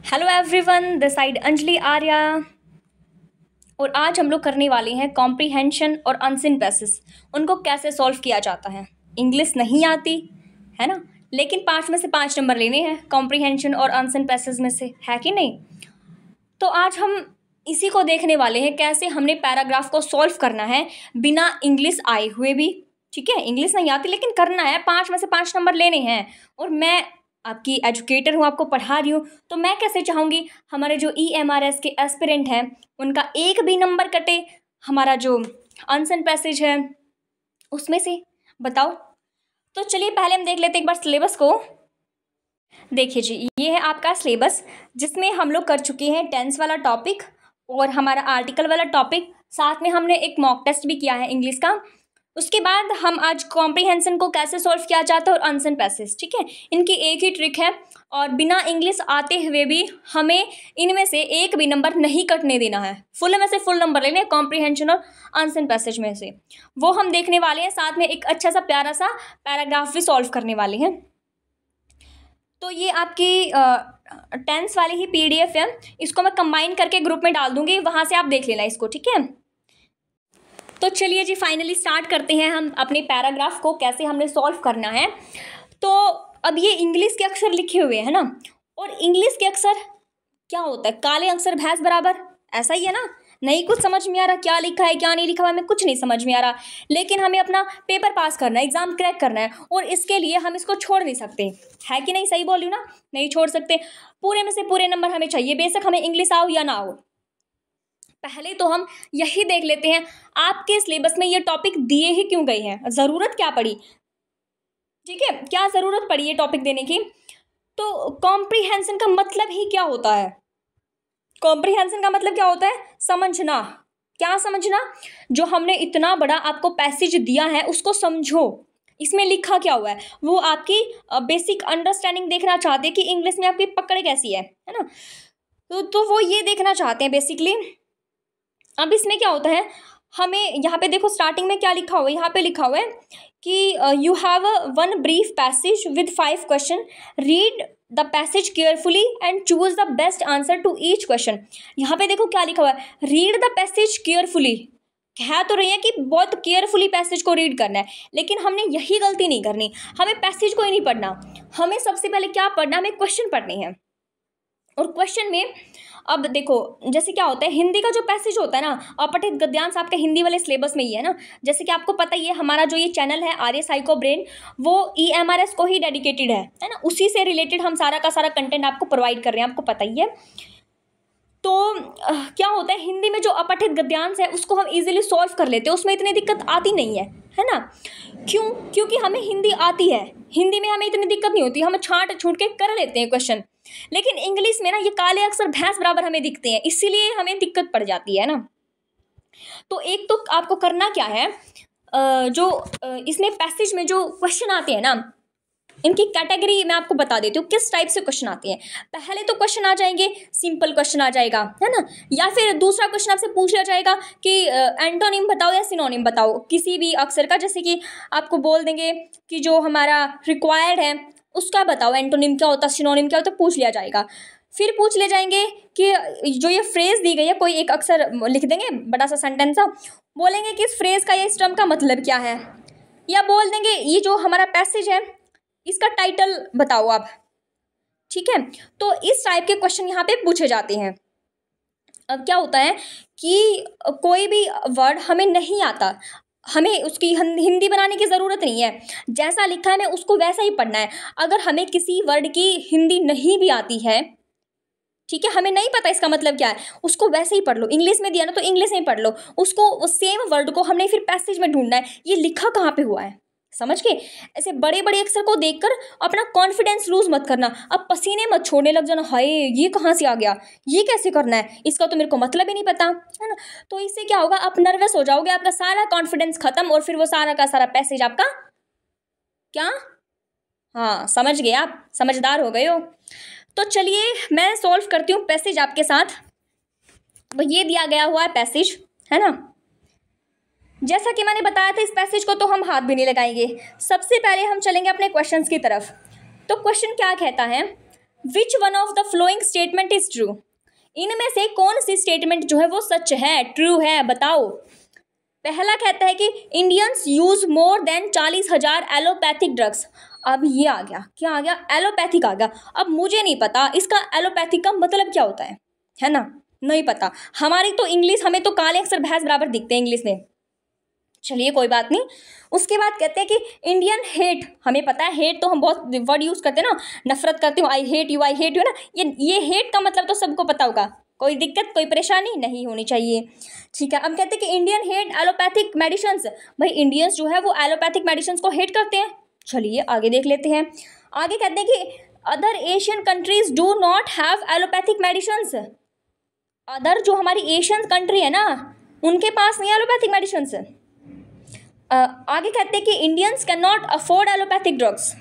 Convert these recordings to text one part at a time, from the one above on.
Hello everyone, this side Anjali Arya. और आज हम लोग करने वाले हैं कॉम्प्रीहेंशन और अनसीन पैसेज, उनको कैसे सॉल्व किया जाता है। इंग्लिश नहीं आती है ना, लेकिन 5 में से 5 नंबर लेने हैं कॉम्प्रीहेंशन और अनसीन पैसेज में से, है कि नहीं। तो आज हम इसी को देखने वाले हैं, कैसे हमने पैराग्राफ को सॉल्व करना है बिना इंग्लिश आए हुए भी। ठीक है, इंग्लिश नहीं आती लेकिन करना है, 5 में से 5 नंबर लेने हैं। और मैं आपकी एजुकेटर हूँ, आपको पढ़ा रही हूँ, तो मैं कैसे चाहूँगी हमारे जो EMRS के एस्पिरेंट हैं उनका एक भी नंबर कटे हमारा जो अनसीन पैसेज है उसमें से। बताओ। तो चलिए पहले हम देख लेते हैं एक बार सिलेबस को। देखिए जी, ये है आपका सिलेबस जिसमें हम लोग कर चुके हैं टेंस वाला टॉपिक और हमारा आर्टिकल वाला टॉपिक, साथ में हमने एक मॉक टेस्ट भी किया है इंग्लिश का। उसके बाद हम आज कॉम्प्रीहेंशन को कैसे सॉल्व किया जाता है और अनसीन पैसेज, ठीक है, इनकी एक ही ट्रिक है। और बिना इंग्लिश आते हुए भी हमें इनमें से एक भी नंबर नहीं कटने देना है, फुल में से फुल नंबर लेने हैं कॉम्प्रीहेंशन और अनसीन पैसेज में से, वो हम देखने वाले हैं। साथ में एक अच्छा सा प्यारा सा पैराग्राफ भी सॉल्व करने वाले हैं। तो ये आपकी टेंस वाली ही PDF है, इसको मैं कंबाइन करके ग्रुप में डाल दूंगी, वहाँ से आप देख लेना इसको, ठीक है। तो चलिए जी, फाइनली स्टार्ट करते हैं हम अपने पैराग्राफ को, कैसे हमने सॉल्व करना है। तो अब ये इंग्लिश के अक्षर लिखे हुए हैं ना, और इंग्लिश के अक्षर क्या होता है, काले अक्षर भैंस बराबर, ऐसा ही है ना। नहीं कुछ समझ में आ रहा, क्या लिखा है क्या नहीं लिखा हुआ हमें कुछ नहीं समझ में आ रहा, लेकिन हमें अपना पेपर पास करना है, एग्जाम क्रैक करना है, और इसके लिए हम इसको छोड़ नहीं सकते, है कि नहीं, सही बोल रही हूँ ना, नहीं छोड़ सकते। पूरे में से पूरे नंबर हमें चाहिए, बेशक हमें इंग्लिश आओ या ना आओ। पहले तो हम यही देख लेते हैं आपके सिलेबस में ये टॉपिक दिए ही क्यों गए हैं, ज़रूरत क्या पड़ी, ठीक है, क्या ज़रूरत पड़ी ये टॉपिक देने की। तो कॉम्प्रीहेंशन का मतलब ही क्या होता है, कॉम्प्रीहेंशन का मतलब क्या होता है, समझना। क्या समझना, जो हमने इतना बड़ा आपको पैसेज दिया है उसको समझो, इसमें लिखा क्या हुआ है, वो आपकी बेसिक अंडरस्टैंडिंग देखना चाहते हैं कि इंग्लिश में आपकी पकड़ कैसी है ना। तो वो ये देखना चाहते हैं बेसिकली। अब इसमें क्या होता है, हमें यहाँ पे देखो स्टार्टिंग में क्या लिखा हुआ है, यहाँ पे लिखा हुआ है कि you have one brief passage with 5 question, read the passage carefully and choose the best answer to each question. यहाँ पे देखो क्या लिखा हुआ है, रीड द पैसेज केयरफुली, कह तो रही है कि बहुत केयरफुली पैसेज को रीड करना है, लेकिन हमने यही गलती नहीं करनी, हमें पैसेज को ही नहीं पढ़ना, हमें सबसे पहले क्या पढ़ना, हमें क्वेश्चन पढ़ने हैं। और क्वेश्चन में अब देखो, जैसे क्या होता है, हिंदी का जो पैसेज होता है ना, अपठित गद्यांश आपके हिंदी वाले सिलेबस में ही है ना। जैसे कि आपको पता ही है, हमारा जो ये चैनल है आर्य साइको ब्रेन, वो EMRS को ही डेडिकेटेड है ना, उसी से रिलेटेड हम सारा का सारा कंटेंट आपको प्रोवाइड कर रहे हैं, आपको पता ही है। तो क्या होता है, हिंदी में जो अपठित गद्यांश है उसको हम इजीली सॉल्व कर लेते हैं, उसमें इतनी दिक्कत आती नहीं है ना। क्यों, क्योंकि हमें हिंदी आती है, हिंदी में हमें इतनी दिक्कत नहीं होती, हम छांट छूट के कर लेते हैं क्वेश्चन। लेकिन इंग्लिश में ना ये काले अक्षर भैंस बराबर हमें दिखते हैं, इसीलिए हमें दिक्कत पड़ जाती है ना। तो एक तो आपको करना क्या है, जो इसमें पैसेज में जो क्वेश्चन आते हैं ना, इनकी कैटेगरी मैं आपको बता देती हूँ किस टाइप से क्वेश्चन आते हैं। पहले तो क्वेश्चन आ जाएंगे, सिंपल क्वेश्चन आ जाएगा, है ना, या फिर दूसरा क्वेश्चन आपसे पूछ लिया जाएगा कि एंटोनिम बताओ या सिनोनिम बताओ किसी भी अक्षर का। जैसे कि आपको बोल देंगे कि जो हमारा रिक्वायर्ड है उसका बताओ, एंटोनिम क्या होता है, सिनोनिम क्या होता है, पूछ लिया जाएगा। फिर पूछ ले जाएंगे कि जो ये फ्रेज दी गई है, कोई एक अक्षर लिख देंगे, बड़ा सा सेंटेंस सा, बोलेंगे कि इस फ्रेज का, या इस टर्म का मतलब क्या है, या बोल देंगे ये जो हमारा पैसेज है इसका टाइटल बताओ आप, ठीक है। तो इस टाइप के क्वेश्चन यहाँ पे पूछे जाते हैं। अब क्या होता है कि कोई भी वर्ड हमें नहीं आता, हमें उसकी हिंदी बनाने की ज़रूरत नहीं है, जैसा लिखा है हमें उसको वैसा ही पढ़ना है। अगर हमें किसी वर्ड की हिंदी नहीं भी आती है, ठीक है, हमें नहीं पता इसका मतलब क्या है, उसको वैसे ही पढ़ लो, इंग्लिश में दिया ना तो इंग्लिश में पढ़ लो उसको, उस सेम वर्ड को हमने फिर पैसेज में ढूंढना है, ये लिखा कहाँ पे हुआ है, समझ के। ऐसे बड़े बड़े अक्षर को देखकर अपना कॉन्फिडेंस लूज मत करना, अब पसीने मत छोड़ने लग जाना, हाय ये कहाँ से आ गया, ये कैसे करना है, इसका तो मेरे को मतलब ही नहीं पता, है ना। तो इससे क्या होगा, आप नर्वस हो जाओगे, आपका सारा कॉन्फिडेंस खत्म, और फिर वो सारा का सारा पैसेज आपका क्या, हाँ समझ गए, आप समझदार हो गए हो। तो चलिए मैं सॉल्व करती हूँ पैसेज आपके साथ। तो ये दिया गया हुआ है पैसेज, है ना। जैसा कि मैंने बताया था, इस पैसेज को तो हम हाथ भी नहीं लगाएंगे, सबसे पहले हम चलेंगे अपने क्वेश्चंस की तरफ। तो क्वेश्चन क्या कहता है, विच one of the following statement is true? इनमें से कौन सी स्टेटमेंट जो है वो सच है, ट्रू है, बताओ। पहला कहता है कि Indians use more than 40,000 allopathic drugs. अब ये आ गया, क्या आ गया, एलोपैथिक आ गया। अब मुझे नहीं पता इसका एलोपैथिक का मतलब क्या होता है ना, नहीं पता। हमारी तो इंग्लिश, हमें तो काले अक्षर भैंस बराबर दिखते हैं इंग्लिश में। चलिए कोई बात नहीं। उसके बाद कहते हैं कि इंडियन हेट, हमें पता है हेट तो हम बहुत वर्ड यूज करते हैं ना, नफरत करती हूँ, आई हेट यू ना, ये हेट का मतलब तो सबको पता होगा, कोई दिक्कत कोई परेशानी नहीं होनी चाहिए। ठीक है, अब कहते हैं कि इंडियन हेट एलोपैथिक मेडिसिन्स। भाई इंडियंस जो है वो एलोपैथिक मेडिसिन्स को हेट करते हैं। चलिए आगे देख लेते हैं। आगे कहते हैं कि other Asian countries do not have allopathic medicines. Other जो हमारी एशियन कंट्री है ना, उनके पास नहीं एलोपैथिक मेडिसिन्स। आगे कहते हैं कि Indians can not afford allopathic drugs.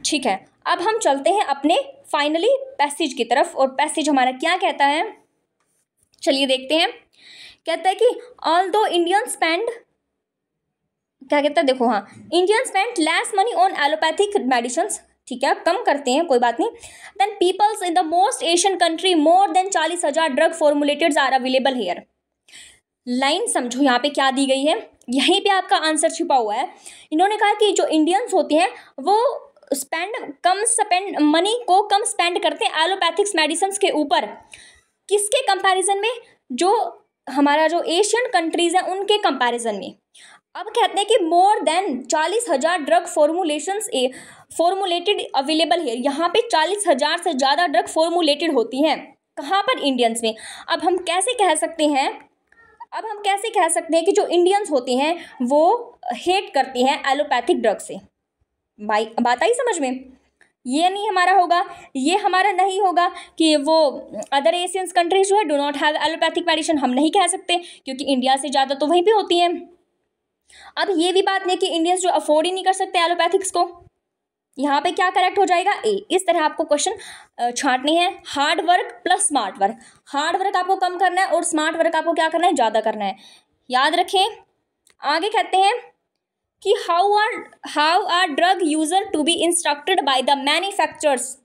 ठीक है, अब हम चलते हैं अपने फाइनली पैसेज की तरफ, और पैसेज हमारा क्या कहता है, चलिए देखते हैं। कहता है कि ऑल्दो इंडियन स्पेंड, क्या कहता है, देखो, हाँ, Indian spend less money on allopathic medicines. ठीक है, कम करते हैं, कोई बात नहीं। Then peoples in the most Asian country more than 40,000 drug formulated are available here. Line समझो यहाँ पे क्या दी गई है, यहीं पे आपका आंसर छुपा हुआ है। इन्होंने कहा कि जो इंडियंस होते हैं वो मनी को कम स्पेंड करते हैं एलोपैथिक्स मेडिसिन के ऊपर, किसके कंपैरिजन में, जो हमारा जो एशियन कंट्रीज हैं उनके कंपैरिजन में। अब कहते हैं कि मोर देन 40,000 ड्रग फॉर्मुलेटेड अवेलेबल है। यहाँ पे 40,000 से ज़्यादा ड्रग फॉर्मुलेटेड होती हैं, कहाँ पर, इंडियंस में। अब हम कैसे कह सकते हैं कि जो इंडियंस होते हैं वो हेट करती हैं एलोपैथिक ड्रग से। भाई बात आई समझ में, ये नहीं हमारा होगा, ये हमारा नहीं होगा कि वो अदर एशियन कंट्रीज जो है do not have allopathic medicine, हम नहीं कह सकते क्योंकि इंडिया से ज़्यादा तो वहीं पे होती हैं। अब ये भी बात नहीं कि इंडियंस जो अफोर्ड ही नहीं कर सकते एलोपैथिक्स को, यहाँ पे क्या करेक्ट हो जाएगा, ए। इस तरह आपको क्वेश्चन छांटने हैं, hard work plus smart work. Hard work आपको कम करना है और स्मार्ट वर्क आपको क्या करना है, ज़्यादा करना है, याद रखें। आगे कहते हैं कि how are drug user to be instructed by the manufacturers.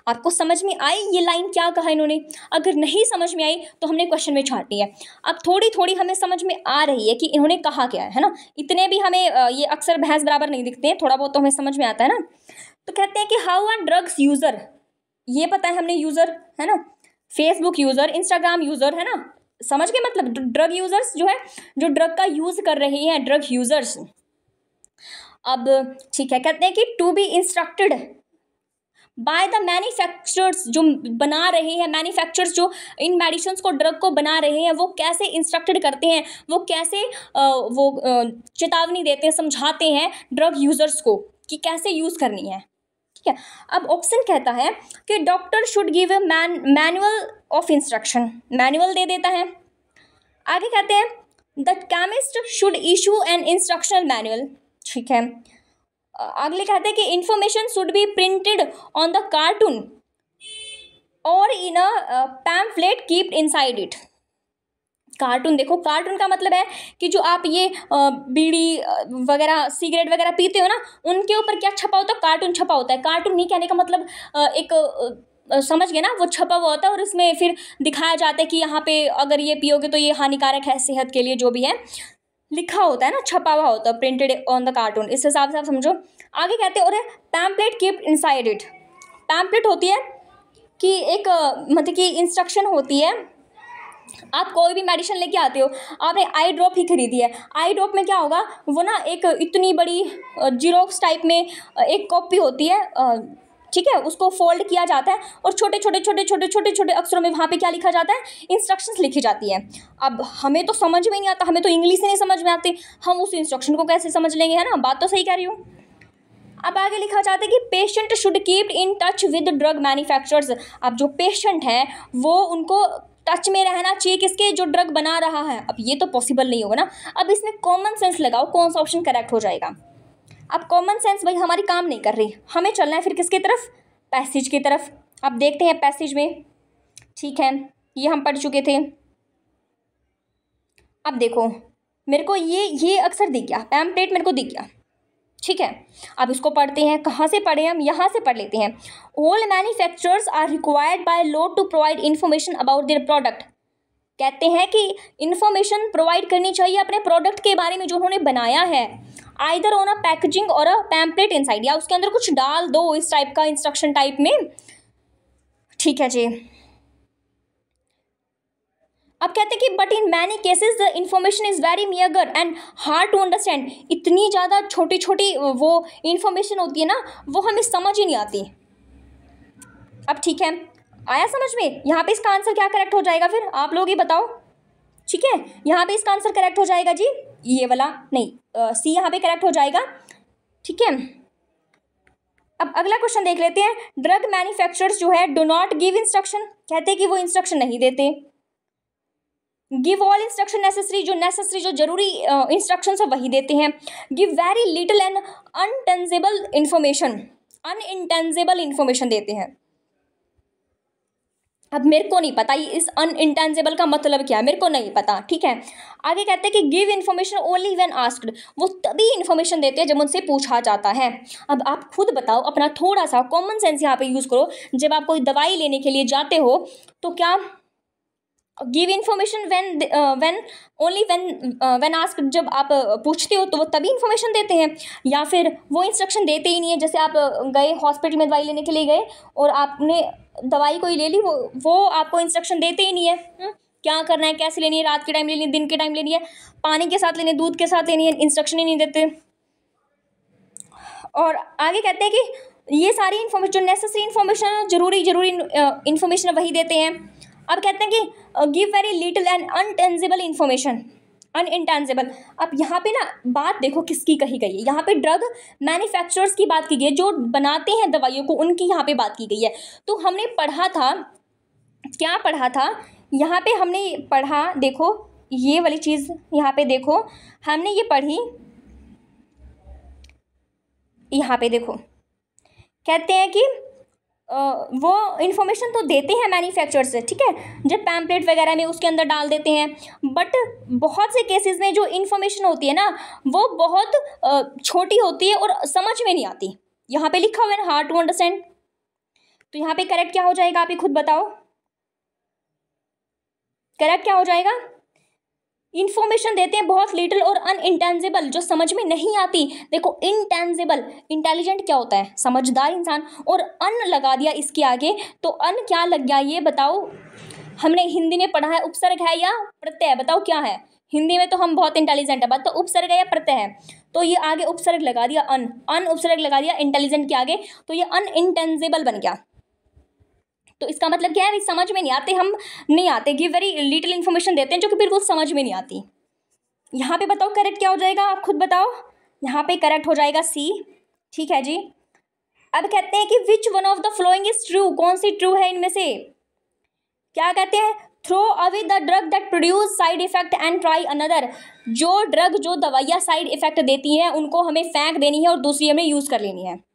आपको समझ में आई ये लाइन, क्या कहा इन्होंने? अगर नहीं समझ में आई तो हमने क्वेश्चन में छांटनी है। अब थोड़ी थोड़ी हमें समझ में आ रही है कि इन्होंने कहा क्या है ना, इतने भी हमें ये अक्सर भैंस बराबर नहीं दिखते हैं, थोड़ा बहुत तो हमें समझ में आता है ना। तो कहते हैं कि हाउ आर ड्रग्स यूजर, ये पता है हमने, यूजर है ना, फेसबुक यूजर, इंस्टाग्राम यूजर है ना, समझ के मतलब ड्रग यूजर्स जो है, जो ड्रग का यूज कर रहे हैं, ड्रग यूजर्स। अब ठीक है, कहते हैं कि to be instructed by the manufacturers, जो बना रहे हैं, मैन्युफैक्चरर्स जो इन मेडिसिन्स को, ड्रग को बना रहे हैं, वो कैसे इंस्ट्रक्टेड करते हैं, वो कैसे चेतावनी देते हैं, समझाते हैं ड्रग यूजर्स को कि कैसे यूज़ करनी है। ठीक है, अब ऑप्शन कहता है कि doctor should give a manual of instruction, manual दे देता है। आगे कहते हैं the chemist should issue an instructional manual. ठीक है, अगले कहते हैं कि information should be printed on the cartoon और in a pamphlet kept inside it. Cartoon, देखो कार्टून का मतलब है कि जो आप ये बीड़ी वगैरह, सिगरेट वगैरह पीते हो ना, उनके ऊपर क्या छपा होता है, कार्टून छपा होता है। कार्टून नहीं कहने का मतलब एक समझ गए ना, वो छपा हुआ होता है और उसमें फिर दिखाया जाता है कि यहाँ पे अगर ये पियोगे तो ये हानिकारक है सेहत के लिए, जो भी है लिखा होता है ना, छपा हुआ होता है, प्रिंटेड ऑन द कार्टून, इस हिसाब से आप समझो। आगे कहते हैं और pamphlet keeped inside it. Pamphlet होती है कि एक मतलब कि इंस्ट्रक्शन होती है, आप कोई भी मेडिसिन लेके आते हो, आपने आई ड्रॉप ही खरीदी है, आई ड्रॉप में क्या होगा, वो ना एक इतनी बड़ी जीरोक्स टाइप में एक कॉपी होती है, ठीक है, उसको फोल्ड किया जाता है और छोटे छोटे अक्षरों में वहाँ पे क्या लिखा जाता है, इंस्ट्रक्शंस लिखी जाती है। अब हमें तो समझ में नहीं आता, हमें तो इंग्लिश ही नहीं समझ में आती, हम उस इंस्ट्रक्शन को कैसे समझ लेंगे, है ना, बात तो सही कह रही हूँ। अब आगे लिखा जाता है कि patient should keep in touch with drug manufacturers. अब जो पेशेंट है वो उनको टच में रहना चाहिए, किसके, जो ड्रग बना रहा है। अब ये तो पॉसिबल नहीं होगा ना। अब इसमें कॉमन सेंस लगाओ, कौन सा ऑप्शन करेक्ट हो जाएगा। अब कॉमन सेंस भाई हमारी काम नहीं कर रही, हमें चलना है फिर किसकी तरफ, पैसेज की तरफ। अब देखते हैं पैसेज में, ठीक है, ये हम पढ़ चुके थे। अब देखो मेरे को ये अक्सर दिख गया, पैम्पलेट मेरे को दिख गया, ठीक है, अब इसको पढ़ते हैं। कहाँ से पढ़े हम? यहाँ से पढ़ लेते हैं। All manufacturers are required by law to provide information about their product. कहते हैं कि इंफॉर्मेशन प्रोवाइड करनी चाहिए अपने प्रोडक्ट के बारे में जो उन्होंने बनाया है, आइदर ऑन अ पैकेजिंग और अ पैम्पलेट इनसाइड, या उसके अंदर कुछ डाल दो इस टाइप का इंस्ट्रक्शन टाइप में। ठीक है जी। अब कहते हैं कि but in many cases the information is very meagre and hard to understand. इतनी ज़्यादा छोटी छोटी वो इंफॉर्मेशन होती है ना, वो हमें समझ ही नहीं आती। अब ठीक है, आया समझ में? यहाँ पे इसका आंसर क्या करेक्ट हो जाएगा फिर आप लोग ही बताओ। ठीक है, यहाँ पे इसका आंसर करेक्ट हो जाएगा जी ये वाला, नहीं सी यहाँ पे करेक्ट हो जाएगा। ठीक है, अब अगला क्वेश्चन देख लेते हैं। ड्रग मैन्युफैक्चरर्स जो है डू नॉट गिव इंस्ट्रक्शन, कहते हैं कि वो इंस्ट्रक्शन नहीं देते। गिव ऑल इंस्ट्रक्शन नेसेसरी, जो नेसेसरी जो जरूरी इंस्ट्रक्शन है वही देते हैं। Give very little and untangible information, unintangible information देते हैं। अब मेरे को नहीं पता ये इस अनइंटेंजेबल का मतलब क्या है, मेरे को नहीं पता। ठीक है, आगे कहते हैं कि give information only when asked, वो तभी इन्फॉर्मेशन देते हैं जब उनसे पूछा जाता है। अब आप खुद बताओ, अपना थोड़ा सा कॉमन सेंस यहाँ पे यूज़ करो। जब आप कोई दवाई लेने के लिए जाते हो तो क्या give information when only when asked, जब आप पूछते हो तो वो तभी इन्फॉर्मेशन देते हैं, या फिर वो इंस्ट्रक्शन देते ही नहीं है? जैसे आप गए हॉस्पिटल में दवाई लेने के लिए गए और आपने दवाई कोई ले ली, वो आपको इंस्ट्रक्शन देते ही नहीं है क्या करना है, कैसे लेनी है, रात के टाइम लेनी है, दिन के टाइम लेनी है, पानी के साथ लेनी है, दूध के साथ लेनी है, इंस्ट्रक्शन ही नहीं देते। और आगे कहते हैं कि ये सारी इन्फॉर्मेशन जो नेसेसरी इन्फॉर्मेशन, जरूरी इन्फॉर्मेशन वही देते हैं। अब कहते हैं कि give very little and untangible information, unintangible. अब यहाँ पे ना बात देखो किसकी कही गई है, यहाँ पे ड्रग मैन्युफैक्चरर्स की बात की गई है, जो बनाते हैं दवाइयों को, उनकी यहाँ पे बात की गई है। तो हमने पढ़ा था, क्या पढ़ा था यहाँ पे? हमने पढ़ा, देखो ये वाली चीज़ यहाँ पे देखो, हमने ये पढ़ी, यहाँ पे देखो कहते हैं कि वो इन्फॉर्मेशन तो देते हैं मैन्युफैक्चरर से, ठीक है, जब पैम्पलेट वगैरह में उसके अंदर डाल देते हैं, बट बहुत से केसेस में जो इन्फॉर्मेशन होती है ना वो बहुत छोटी होती है और समझ में नहीं आती। यहाँ पे लिखा हुआ है हार्ड टू अंडरस्टैंड, तो यहाँ पे करेक्ट क्या हो जाएगा आप ही खुद बताओ, करेक्ट क्या हो जाएगा? इन्फॉर्मेशन देते हैं बहुत लिटिल और अनइंटेंजिबल, जो समझ में नहीं आती। देखो इंटेंजिबल, इंटेलिजेंट क्या होता है? समझदार इंसान, और अन लगा दिया इसके आगे, तो अन क्या लग गया ये बताओ? हमने हिंदी में पढ़ा है उपसर्ग है या प्रत्यय, बताओ क्या है? हिंदी में तो हम बहुत इंटेलिजेंट है, बात तो उपसर्ग है या प्रत्यय है, तो ये आगे उपसर्ग लगा दिया, अन उपसर्ग लगा दिया इंटेलिजेंट के आगे, तो ये अनइंटेंजिबल बन गया। तो इसका मतलब क्या है? समझ में नहीं आते, हम नहीं आते, गिव वेरी लिटिल इन्फॉर्मेशन देते हैं जो कि बिल्कुल समझ में नहीं आती। यहाँ पे बताओ करेक्ट क्या हो जाएगा, आप खुद बताओ। यहाँ पे करेक्ट हो जाएगा सी, ठीक है जी। अब कहते हैं कि which one of the following is true, कौन सी ट्रू है इनमें से? क्या कहते हैं? Throw away the drug that produce side effect and try another, जो ड्रग जो दवाइयाँ साइड इफेक्ट देती हैं उनको हमें फेंक देनी है और दूसरी हमें यूज कर लेनी है।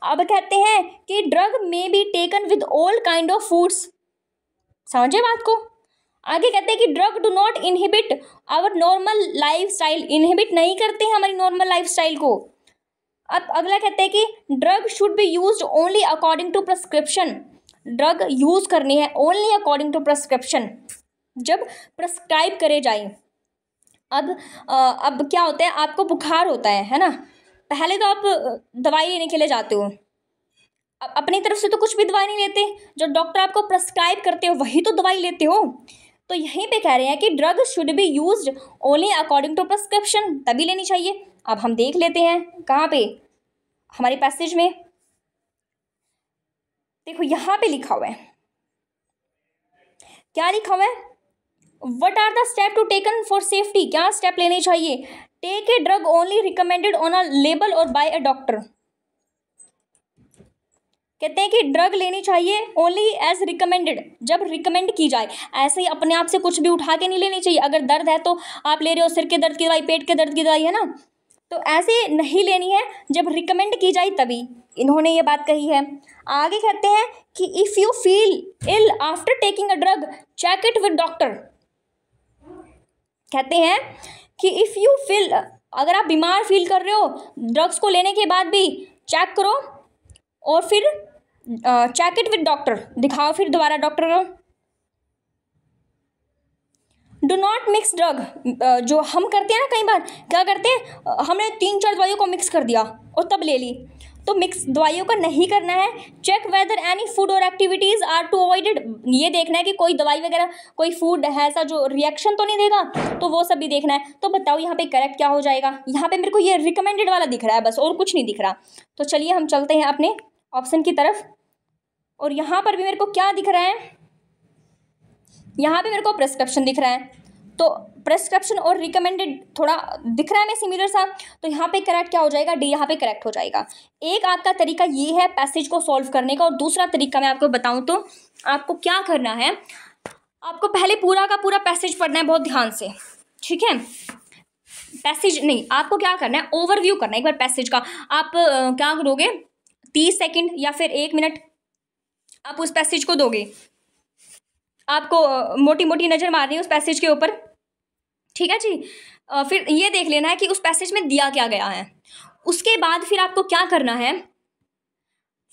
अब कहते हैं कि ड्रग में be taken with all kind of foods, समझे बात को? आगे कहते हैं कि drug do not inhibit our normal life style, inhibit नहीं करते हैं हमारी नॉर्मल लाइफ स्टाइल को। अब अगला कहते हैं कि drug should be used only according to prescription, drug use करनी है ओनली अकॉर्डिंग टू प्रिस्क्रिप्शन, जब प्रिस्क्राइब करे जाए। अब क्या होता है, आपको बुखार होता है ना, पहले तो आप दवाई लेने के लिए जाते हो, अपनी तरफ से तो कुछ भी दवाई नहीं लेते, जो डॉक्टर आपको प्रिस्क्राइब करते हो वही तो दवाई लेते हो। तो यहीं पे कह रहे हैं कि drug should be used only according to prescription, तभी लेनी चाहिए। अब हम देख लेते हैं कहाँ पे, हमारे पैसेज में देखो, यहाँ पे लिखा हुआ है, क्या लिखा हुआ है? What are the step to taken for safety, क्या स्टेप लेने चाहिए? Take a drug only recommended on a label और बाय अ डॉक्टर। कहते हैं कि ड्रग लेनी चाहिए ओनली एज रिकमेंडेड, जब रिकमेंड की जाए, ऐसे ही अपने आप से कुछ भी उठा के नहीं लेनी चाहिए। अगर दर्द है तो आप ले रहे हो सिर के दर्द की दवाई, पेट के दर्द की दवाई है ना, तो ऐसे नहीं लेनी है, जब रिकमेंड की जाए तभी इन्होंने ये बात कही है। आगे कहते हैं कि if you feel ill after taking a drug check it with doctor. कहते हैं कि इफ़ यू फील अगर आप बीमार फील कर रहे हो, ड्रग्स को लेने के बाद भी चेक करो और फिर चेक इट विद डॉक्टर, दिखाओ फिर दोबारा डॉक्टर को। डो नॉट मिक्स ड्रग, जो हम करते हैं ना, कई बार क्या करते हैं, हमने 3-4 दवाइयों को मिक्स कर दिया और तब ले ली, तो मिक्स दवाइयों का नहीं करना है। चेक वेदर एनी फूड और एक्टिविटीज़ आर टू अवॉइडेड, ये देखना है कि कोई दवाई वगैरह कोई फूड है ऐसा जो रिएक्शन तो नहीं देगा, तो वो सब भी देखना है। तो बताओ यहाँ पे करेक्ट क्या हो जाएगा। यहाँ पे मेरे को ये रिकमेंडेड वाला दिख रहा है बस, और कुछ नहीं दिख रहा। तो चलिए हम चलते हैं अपने ऑप्शन की तरफ, और यहाँ पर भी मेरे को क्या दिख रहा है, यहाँ पे मेरे को प्रेस्क्रिप्शन दिख रहा है, तो प्रेस्क्रिप्शन और रिकमेंडेड थोड़ा दिख रहा है मैं सिमिलर सा, तो यहाँ पे करेक्ट क्या हो जाएगा, डी यहाँ पे करेक्ट हो जाएगा। एक आपका तरीका ये है पैसेज को सॉल्व करने का, और दूसरा तरीका मैं आपको बताऊं तो आपको क्या करना है, आपको पहले पूरा का पूरा पैसेज पढ़ना है बहुत ध्यान से, ठीक है। पैसेज नहीं, आपको क्या करना है, ओवरव्यू करना है एक बार पैसेज का। आप क्या करोगे, 30 सेकेंड या फिर 1 मिनट आप उस पैसेज को दोगे, आपको मोटी मोटी नज़र मारनी है उस पैसेज के ऊपर, ठीक है जी। फिर ये देख लेना है कि उस पैसेज में दिया क्या गया है। उसके बाद फिर आपको क्या करना है,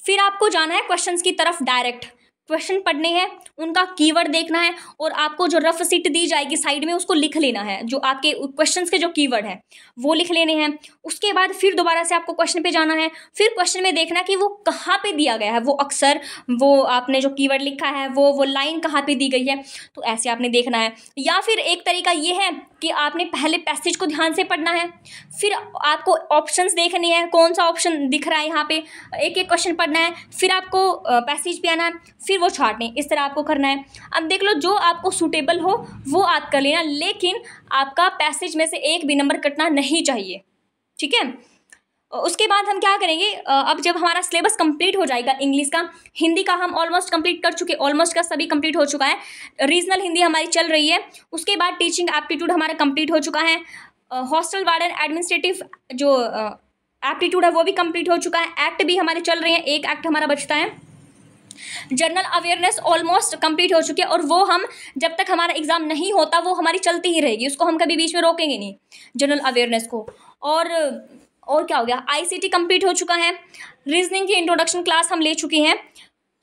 फिर आपको जाना है क्वेश्चंस की तरफ डायरेक्ट, क्वेश्चन पढ़ने हैं, उनका कीवर्ड देखना है, और आपको जो रफ सीट दी जाएगी साइड में उसको लिख लेना है, जो आपके क्वेश्चंस के जो कीवर्ड हैं वो लिख लेने हैं। उसके बाद फिर दोबारा से आपको क्वेश्चन पे जाना है, फिर क्वेश्चन में देखना कि वो कहाँ पे दिया गया है, वो अक्सर वो आपने जो कीवर्ड लिखा है वो लाइन कहाँ पे दी गई है, तो ऐसे आपने देखना है। या फिर एक तरीका ये है कि आपने पहले पैसेज को ध्यान से पढ़ना है, फिर आपको ऑप्शंस देखने हैं, कौन सा ऑप्शन दिख रहा है यहाँ पे, एक एक क्वेश्चन पढ़ना है, फिर आपको पैसेज पे आना है, फिर वो छाटने, इस तरह आपको करना है। अब देख लो जो आपको सूटेबल हो वो आप कर लेना, लेकिन आपका पैसेज में से एक भी नंबर कटना नहीं चाहिए, ठीक है। उसके बाद हम क्या करेंगे, अब जब हमारा सिलेबस कंप्लीट हो जाएगा इंग्लिश का, हिंदी का हम ऑलमोस्ट कंप्लीट कर चुके, ऑलमोस्ट का सभी कंप्लीट हो चुका है, रीजनल हिंदी हमारी चल रही है, उसके बाद टीचिंग एप्टीट्यूड हमारा कंप्लीट हो चुका है, हॉस्टल वार्डन एडमिनिस्ट्रेटिव जो एप्टीट्यूड है वो भी कंप्लीट हो चुका है, एक्ट भी हमारे चल रहे हैं, एक एक्ट हमारा बचता है, जनरल अवेयरनेस ऑलमोस्ट कंप्लीट हो चुकी है, और वो हम जब तक हमारा एग्जाम नहीं होता वो हमारी चलती ही रहेगी, उसको हम कभी बीच में रोकेंगे नहीं जनरल अवेयरनेस को। और क्या हो गया, आईसीटी कंप्लीट हो चुका है, रीजनिंग की इंट्रोडक्शन क्लास हम ले चुके हैं।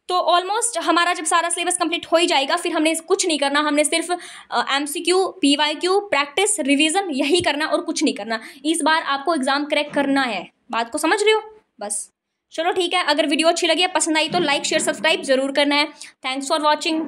तो ऑलमोस्ट हमारा जब सारा सिलेबस कंप्लीट हो ही जाएगा, फिर हमने कुछ नहीं करना, हमने सिर्फ एमसीक्यू, पीवाईक्यू, प्रैक्टिस, रिवीजन यही करना और कुछ नहीं करना। इस बार आपको एग्जाम क्रैक करना है, बात को समझ रहे हो बस। चलो ठीक है, अगर वीडियो अच्छी लगी, पसंद आई तो लाइक शेयर सब्सक्राइब जरूर करना है। Thanks for watching.